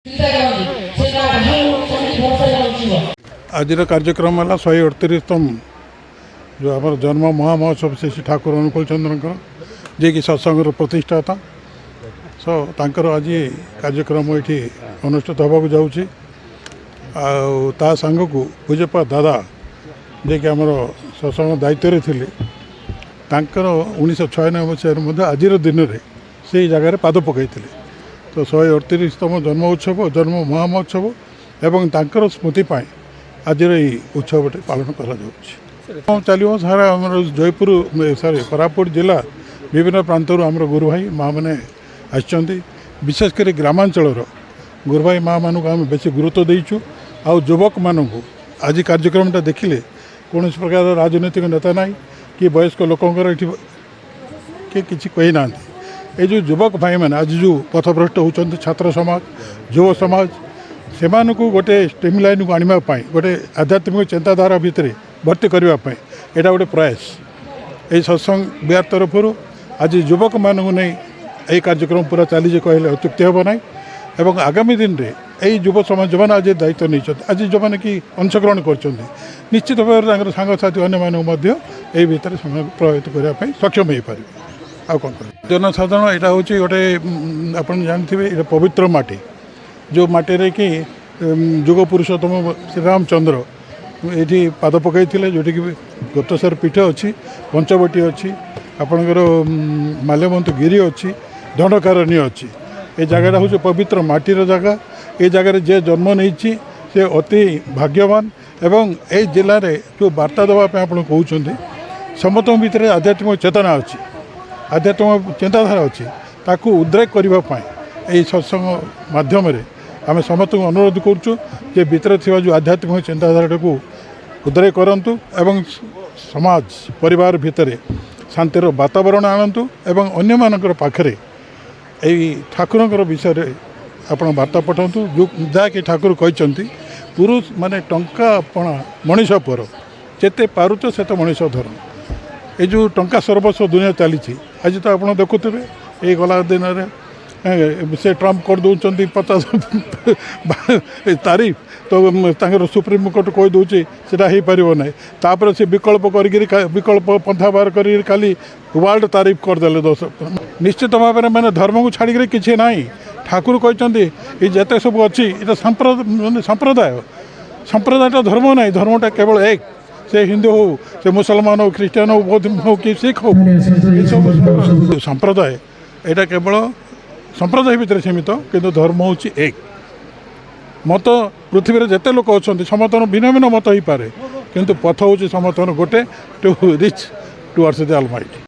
आज कार्यक्रम है 138तम जो आम जन्म महामहोत्सव से श्री ठाकुर अनुकूल चंद्र जी की सत्संग प्रतिष्ठाता सो तांकर आज कार्यक्रम ये अनुष्ठित होगा जाऊँगी ता सांग को पूजपा दादा जे कि आम सत्संग दायित्व थे 1996 मसीह आज दिन में से जगार पाद पकई तो 138तम जन्म उत्सव जन्म महामहोत्सव एवं तांकर स्मृति आज उत्सव पालन कर चलो सारा जयपुर सॉरी कोरापुट जिला विभिन्न प्रांतर आम गुरु भाई माँ मैंने विशेषकर ग्रामांचल गुरु भाई माँ मानक आम बेस गुरुत्व देचु आ युवक मानक आज कार्यक्रमटा देखिले कौन प्रकार राजनैतिक नेता ना कि वयस्क लोकंर ये किसी कही ना ये जो युवक भाई मैंने आज जो पथभ्रष्ट होती छात्र समाज युव समाज से गोटे स्ट्रीम लाइन को आने गोटे आध्यात्मिक चिंताधारा भितर भर्ती करने यहाँ गोटे प्रयास ये सत्संग बिहार तरफ आज युवक मानू नहीं यही कार्यक्रम पूरा चली कहले अत्युक्ति हे ना एवं आगामी दिन में यही युव समाज जो मैंने आज दायित्व नहीं आज जो मैंने कि अंशग्रहण कर निश्चित भाव सांगसाथी अन्य भितर समय प्रभावित करने सक्षम हो पारे आ कौन कर जनसाधारण यहाँ हूँ गोटे आप जानते ये पवित्र माटी जो माटी कि जुग पुरुषोत्तम श्री रामचंद्र ये पाद पकई जोटि कि गुप्तेश्वर पीठ अच्छी पंचवटी अच्छी आपणकर माल्यवंत गिरी अच्छी दंडकारण्य अच्छी ये जगह हूँ पवित्र माटीर जगह ये जगह जे जन्म नहीं से अति भाग्यवान एवं ए जिले में जो वार्ता देवाई आप कहते समस्त भितर आध्यात्मिक चेतना अच्छी आध्यात्मिक चिंताधारा अच्छी ताकू उद्रेक करने सत्संग माध्यम आम समस्त को अनुरोध करुँ जे भितर जो आध्यात्मिक चिंताधारा को उद्रेक करूँ एवं समाज परिवार भितर शांतिर वातावरण आणतु एवं अन्य मानकर पाखरे यही ठाकुर विषय आप वार्ता पठातु जो जहाँकि ठाकुर कहते पुरुष माने टंका पणा मनीष पर जेते पारुच सेते मनीष धर ये जो टंका सर्वस्व दुनिया चली आज तो आप देखुवे ये गला दिन में से ट्रम्प कर दौरान 50 तारीफ तो सुप्रीम कोर्ट कहीदे सीटा हो पार ना तापर से विकल्प विकल्प पंथा बाहर कर वर्ल्ड तारीफ करदे 10 निश्चित भाव में मैंने धर्म को छाड़ी किसी ना ठाकुर कहते ये जिते सब अच्छी ये संप्रदाय संप्रदाय धर्म ना धर्मटा केवल एक से हिंदू हो से मुसलमान हो ख्रीस्टान हो बौद्ध हो कि सिख हो सब संप्रदाय यहाँ केवल संप्रदाय भितर सीमित किंतु धर्म हूँ एक मत पृथ्वी जिते लोक अच्छा समस्त भिन्न भिन्न मत हो पारे किंतु पथ हूँ समस्त गोटे to reach towards the almighty.